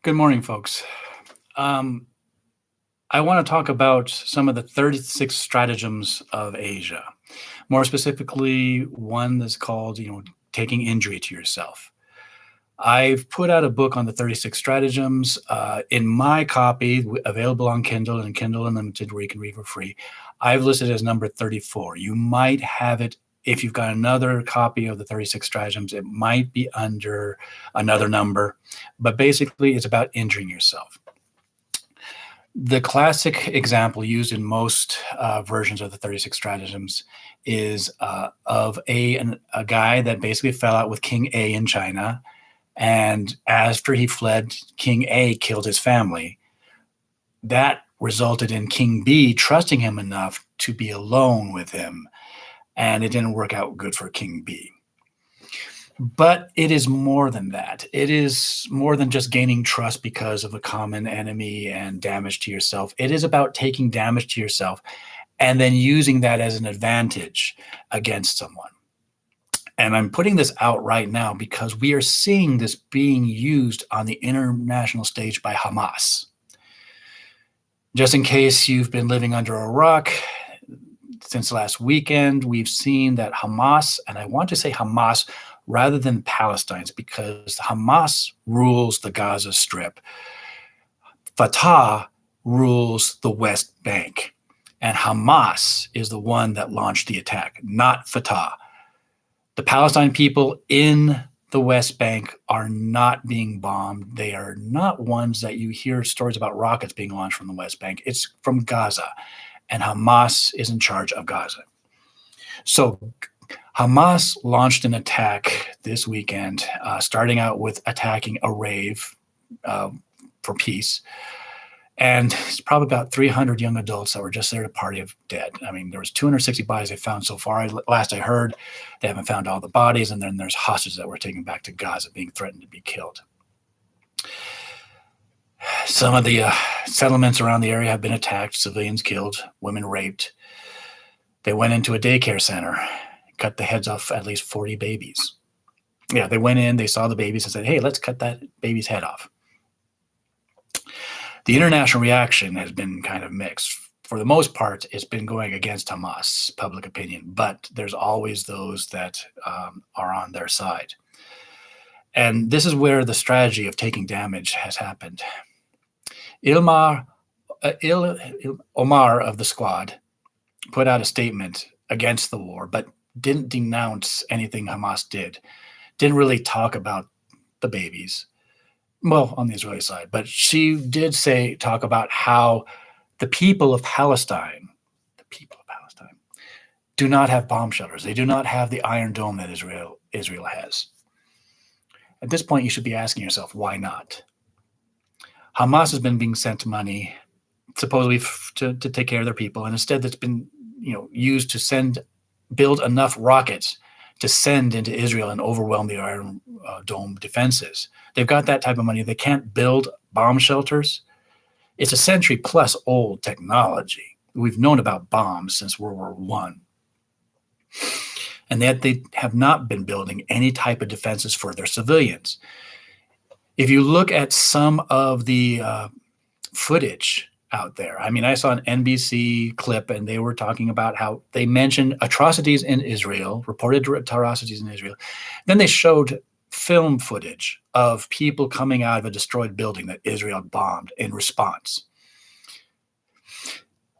Good morning, folks. Um, I want to talk about some of the 36 stratagems of Asia. More specifically, one that's called, taking injury to yourself. I've put out a book on the 36 stratagems in my copy, available on Kindle and Kindle Unlimited, where you can read for free. I've listed as number 34. You might have it if you've got another copy of the 36 stratagems. It might be under another number, but basically, it's about injuring yourself. The classic example used in most versions of the 36 stratagems is of a guy that basically fell out with King A in China. And after he fled, King A killed his family. That resulted in King B trusting him enough to be alone with him. And it didn't work out good for King B. But it is more than that. It is more than just gaining trust because of a common enemy and damage to yourself. It is about taking damage to yourself and then using that as an advantage against someone. And I'm putting this out right now because we are seeing this being used on the international stage by Hamas. Just in case you've been living under a rock, since last weekend, we've seen that Hamas, and I want to say Hamas rather than Palestine's, because Hamas rules the Gaza Strip. Fatah rules the West Bank. And Hamas is the one that launched the attack, not Fatah. The Palestine people in the West Bank are not being bombed. They are not ones that you hear stories about rockets being launched from the West Bank. It's from Gaza. And Hamas is in charge of Gaza. So Hamas launched an attack this weekend, starting out with attacking a rave for peace. And it's probably about 300 young adults that were just there to party of dead. I mean, there was 260 bodies they found so far. Last I heard, they haven't found all the bodies. And then there's hostages that were taken back to Gaza being threatened to be killed. Some of the settlements around the area have been attacked, civilians killed, women raped. They went into a daycare center, cut the heads off at least 40 babies. Yeah, they went in, they saw the babies and said, hey, let's cut that baby's head off. The international reaction has been kind of mixed. For the most part, it's been going against Hamas, public opinion, but there's always those that are on their side. And this is where the strategy of taking damage has happened. Omar of the squad put out a statement against the war, but didn't denounce anything Hamas did. Didn't really talk about the babies. Well, on the Israeli side, but she did talk about how the people of Palestine, do not have bomb shelters. They do not have the Iron Dome that Israel has. At this point, you should be asking yourself, why not? Hamas has been being sent money, supposedly to take care of their people, and instead that's been used to build enough rockets to send into Israel and overwhelm the Iron Dome defenses. They've got that type of money. They can't build bomb shelters. It's a century-plus old technology. We've known about bombs since World War I. And yet they have not been building any type of defenses for their civilians. If you look at some of the footage out there, I mean, I saw an NBC clip and they were talking about how they mentioned atrocities in Israel, reported atrocities in Israel. Then they showed film footage of people coming out of a destroyed building that Israel bombed in response.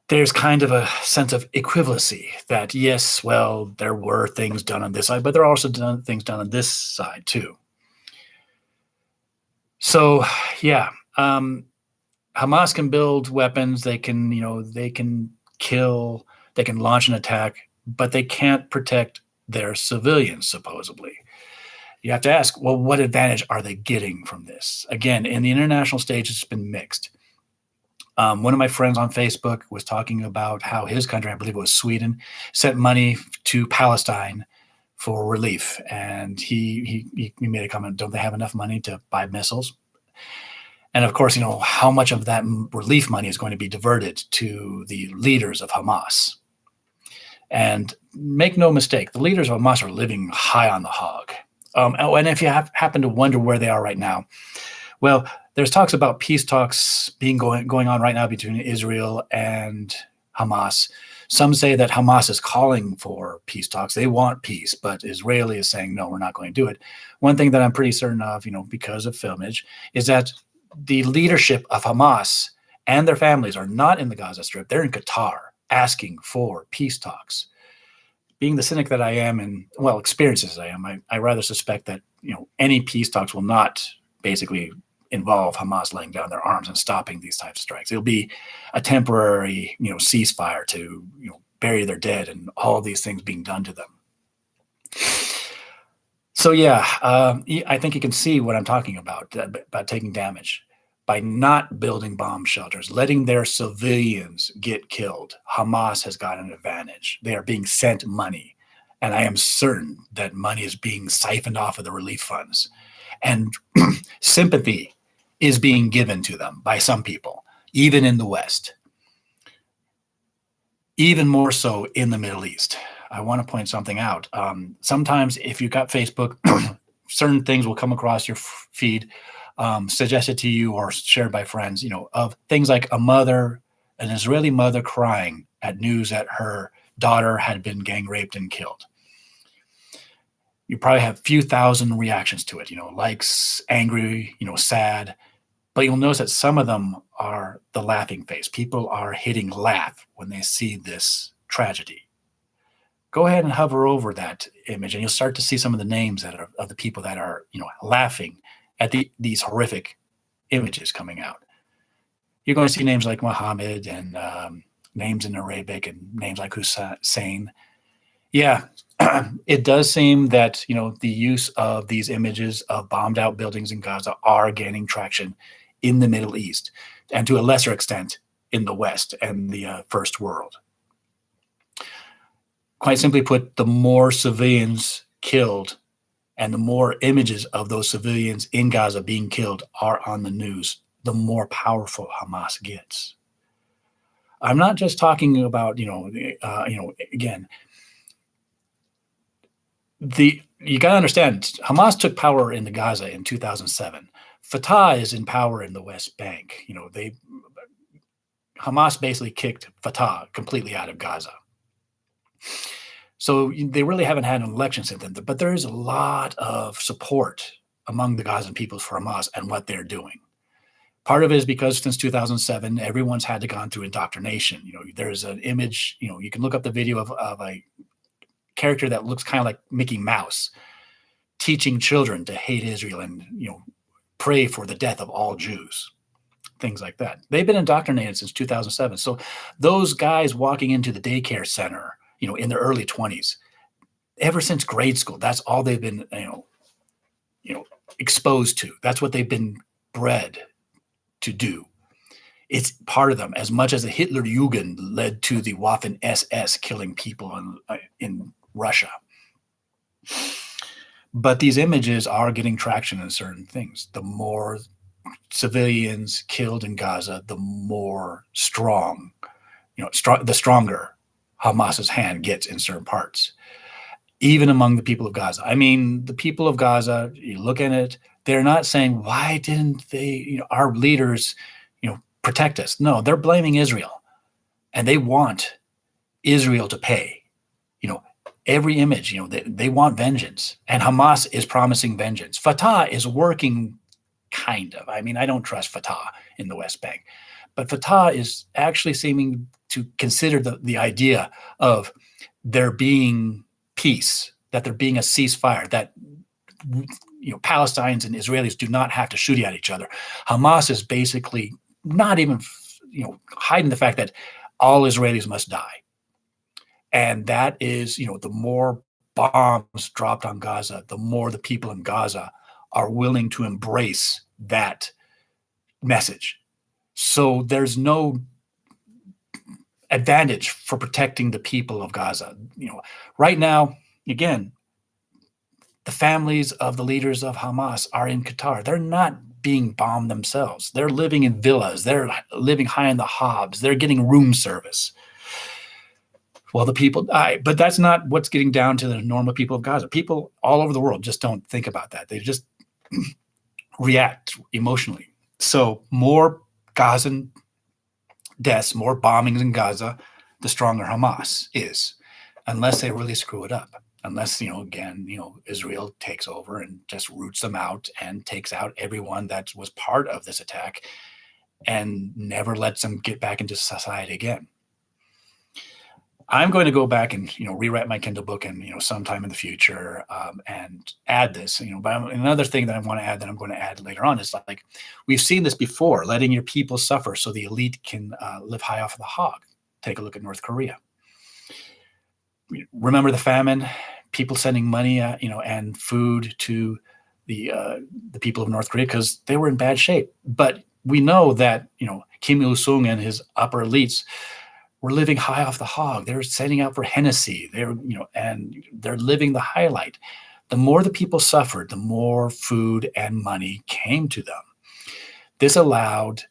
There's kind of a sense of equivalency that, yes, well, there were things done on this side, but there are also things done on this side too. So, yeah, Hamas can build weapons. They can kill, they can launch an attack, but they can't protect their civilians, supposedly. You have to ask, well, what advantage are they getting from this? Again, in the international stage, it's been mixed. One of my friends on Facebook was talking about how his country, I believe it was Sweden, sent money to Palestine for relief. And he made a comment, don't they have enough money to buy missiles? And of course, how much of that relief money is going to be diverted to the leaders of Hamas? And make no mistake, the leaders of Hamas are living high on the hog. And if you happen to wonder where they are right now, well, There's talks about peace talks going on right now between Israel and Hamas. Some say that Hamas is calling for peace talks. They want peace, but Israeli is saying, no, we're not going to do it. One thing that I'm pretty certain of, because of filmage, is that the leadership of Hamas and their families are not in the Gaza Strip. They're in Qatar asking for peace talks. Being the cynic that I am, and experienced as I am, I rather suspect that any peace talks will not basically involve Hamas laying down their arms and stopping these types of strikes. It'll be a temporary ceasefire to bury their dead and all of these things being done to them. So I think you can see what I'm talking about taking damage. By not building bomb shelters, letting their civilians get killed, Hamas has got an advantage. They are being sent money, and I am certain that money is being siphoned off of the relief funds. And sympathy is being given to them by some people, even in the West, even more so in the Middle East. I want to point something out. Sometimes if you've got Facebook, certain things will come across your feed, suggested to you or shared by friends, of things like an Israeli mother crying at news that her daughter had been gang raped and killed. You probably have a few thousand reactions to it, likes, angry, sad, but you'll notice that some of them are the laughing face. People are hitting laugh when they see this tragedy. Go ahead and hover over that image and you'll start to see some of the names of the people that are, laughing at these horrific images coming out. You're going to see names like Muhammad and names in Arabic and names like Hussein. Yeah, it does seem that, the use of these images of bombed out buildings in Gaza are gaining traction in the Middle East and to a lesser extent in the West and the First World. Quite simply put, the more civilians killed and the more images of those civilians in Gaza being killed are on the news, the more powerful Hamas gets. I'm not just talking about, again, you got to understand, Hamas took power in the Gaza in 2007. Fatah is in power in the West Bank. Hamas basically kicked Fatah completely out of Gaza. So they really haven't had an election since then, but there is a lot of support among the Gazan people for Hamas and what they're doing. Part of it is because since 2007, everyone's had to gone through indoctrination. There's an image, you can look up the video of a character that looks kind of like Mickey Mouse teaching children to hate Israel and, pray for the death of all Jews, things like that. They've been indoctrinated since 2007. So those guys walking into the daycare center, in their early 20s, ever since grade school, that's all they've been, exposed to. That's what they've been bred to do. It's part of them, as much as the Hitler Jugend led to the Waffen SS killing people in Russia. But these images are getting traction in certain things. The more civilians killed in Gaza, the more strong, the stronger Hamas's hand gets in certain parts, even among the people of Gaza. I mean, the people of Gaza, you look at it, they're not saying, why didn't they, our leaders, protect us? No, they're blaming Israel, and they want Israel to pay. Every image, they want vengeance, and Hamas is promising vengeance. Fatah is working, kind of. I mean, I don't trust Fatah in the West Bank, but Fatah is actually seeming to consider the idea of there being peace, that there being a ceasefire, that Palestinians and Israelis do not have to shoot at each other. Hamas is basically not even hiding the fact that all Israelis must die. And that is, the more bombs dropped on Gaza, the more the people in Gaza are willing to embrace that message. So there's no advantage for protecting the people of Gaza. Right now, again, the families of the leaders of Hamas are in Qatar. They're not being bombed themselves. They're living in villas. They're living high in the hobs. They're getting room service. Well, the people die, but that's not what's getting down to the normal people of Gaza. People all over the world just don't think about that. They just react emotionally. So more Gazan deaths, more bombings in Gaza, the stronger Hamas is, unless they really screw it up. Unless, again, Israel takes over and just roots them out and takes out everyone that was part of this attack and never lets them get back into society again. I'm going to go back and rewrite my Kindle book and sometime in the future and add this. But another thing that I want to add that I'm going to add later on is like we've seen this before, letting your people suffer so the elite can live high off of the hog. Take a look at North Korea. Remember the famine? People sending money, and food to the people of North Korea because they were in bad shape. But we know that Kim Il Sung and his upper elites were living high off the hog. They're setting out for Hennessy. And they're living the highlight. The more the people suffered, the more food and money came to them. This allowed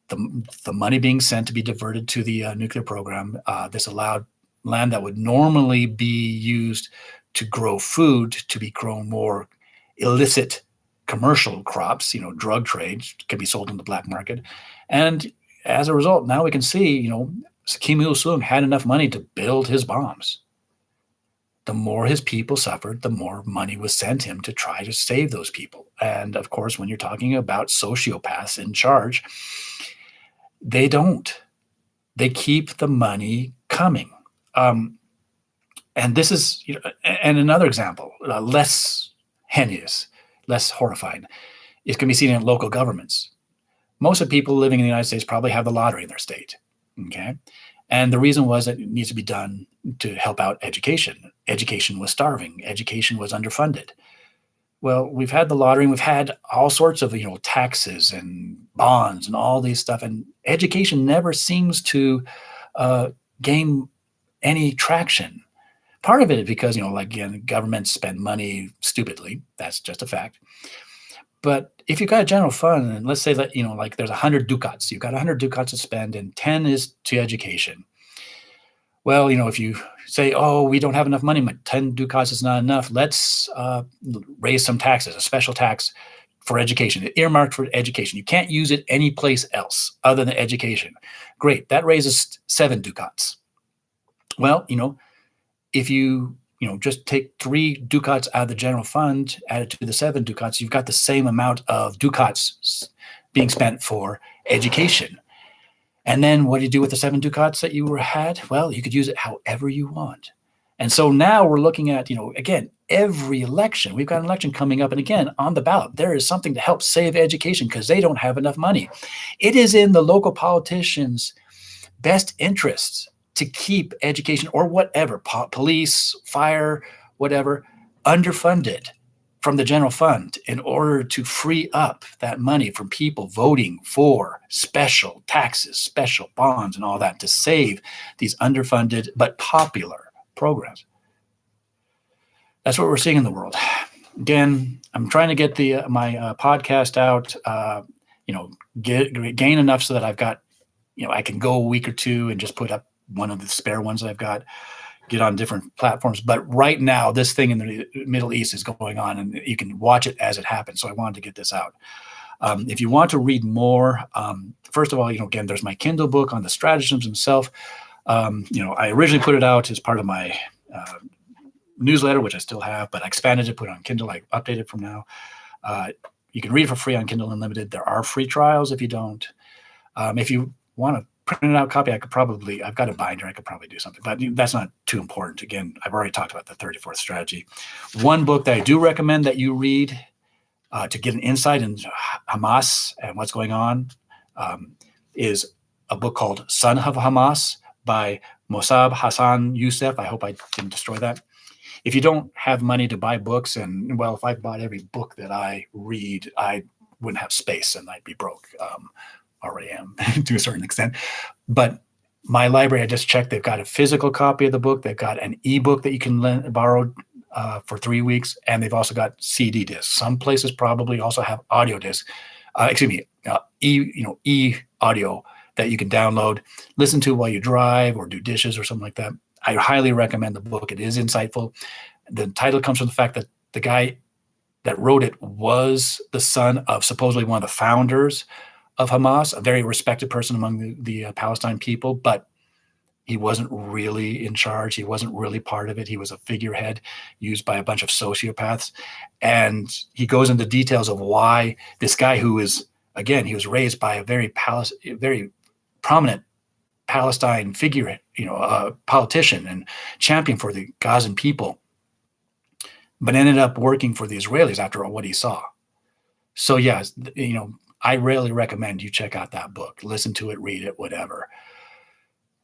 the money being sent to be diverted to the nuclear program. This allowed land that would normally be used to grow food to be grown more illicit commercial crops. Drug trade can be sold in the black market. And as a result, now we can see, Kim Il-sung had enough money to build his bombs. The more his people suffered, the more money was sent him to try to save those people. And of course, when you're talking about sociopaths in charge, they don't. They keep the money coming. And this is, and another example, less heinous, less horrifying, it can be seen in local governments. Most of the people living in the United States probably have the lottery in their state. Okay. And the reason was that it needs to be done to help out education. Education was starving. Education was underfunded. Well, we've had the lottery and we've had all sorts of, taxes and bonds and all these stuff. And education never seems to gain any traction. Part of it is because, again, governments spend money stupidly. That's just a fact. But if you've got a general fund, and let's say that, there's 100 ducats, you've got 100 ducats to spend and 10 is to education. Well, if you say, oh, we don't have enough money, but 10 ducats is not enough, let's raise some taxes, a special tax for education, earmarked for education. You can't use it any place else other than education. Great, that raises 7 ducats. Well, if you just take 3 ducats out of the general fund, add it to the 7 ducats, you've got the same amount of ducats being spent for education. And then what do you do with the 7 ducats that you had? Well, you could use it however you want. And so now we're looking at, again, every election, we've got an election coming up. And again, on the ballot, there is something to help save education because they don't have enough money. It is in the local politicians' best interests to keep education or whatever, police, fire, whatever, underfunded from the general fund in order to free up that money from people voting for special taxes, special bonds, and all that to save these underfunded but popular programs. That's what we're seeing in the world. Again, I'm trying to get my podcast out, gain enough so that I've got, I can go a week or two and just put up one of the spare ones that I've got, get on different platforms. But right now, this thing in the Middle East is going on, and you can watch it as it happens. So I wanted to get this out. If you want to read more, first of all, again, there's my Kindle book on the stratagems himself. I originally put it out as part of my newsletter, which I still have, but I expanded it, put it on Kindle. I updated it from now. You can read it for free on Kindle Unlimited. There are free trials if you don't. If you want to print out copy, I've got a binder. I could probably do something, but that's not too important. Again, I've already talked about the 34th strategy. One book that I do recommend that you read to get an insight into Hamas and what's going on is a book called Son of Hamas by Mossab Hassan Youssef. I hope I didn't destroy that. If you don't have money to buy books, and well, if I bought every book that I read, I wouldn't have space and I'd be broke. Already am to a certain extent. But my library, I just checked, they've got a physical copy of the book. They've got an ebook that you can borrow for 3 weeks. And they've also got CD discs. Some places probably also have audio discs, e-audio that you can download, listen to while you drive or do dishes or something like that. I highly recommend the book. It is insightful. The title comes from the fact that the guy that wrote it was the son of supposedly one of the founders of Hamas, a very respected person among the Palestine people, but he wasn't really in charge. He wasn't really part of it. He was a figurehead used by a bunch of sociopaths. And he goes into details of why this guy, who is, again, he was raised by a very prominent Palestine figure, politician and champion for the Gazan people, but ended up working for the Israelis after what he saw. So yes, I really recommend you check out that book, listen to it, read it, whatever.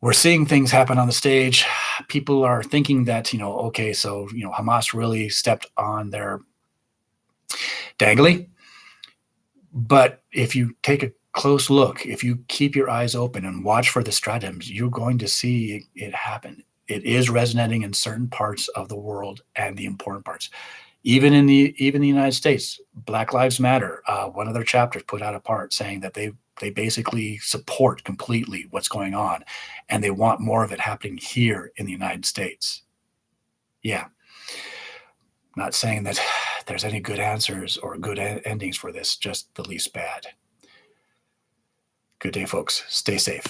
We're seeing things happen on the stage. People are thinking that, okay, so, Hamas really stepped on their dangly. But if you take a close look, if you keep your eyes open and watch for the stratagems, you're going to see it happen. It is resonating in certain parts of the world and the important parts. Even in the United States, Black Lives Matter, one of their chapters put out a part saying that they basically support completely what's going on, and they want more of it happening here in the United States. Yeah. Not saying that there's any good answers or good endings for this, just the least bad. Good day, folks. Stay safe.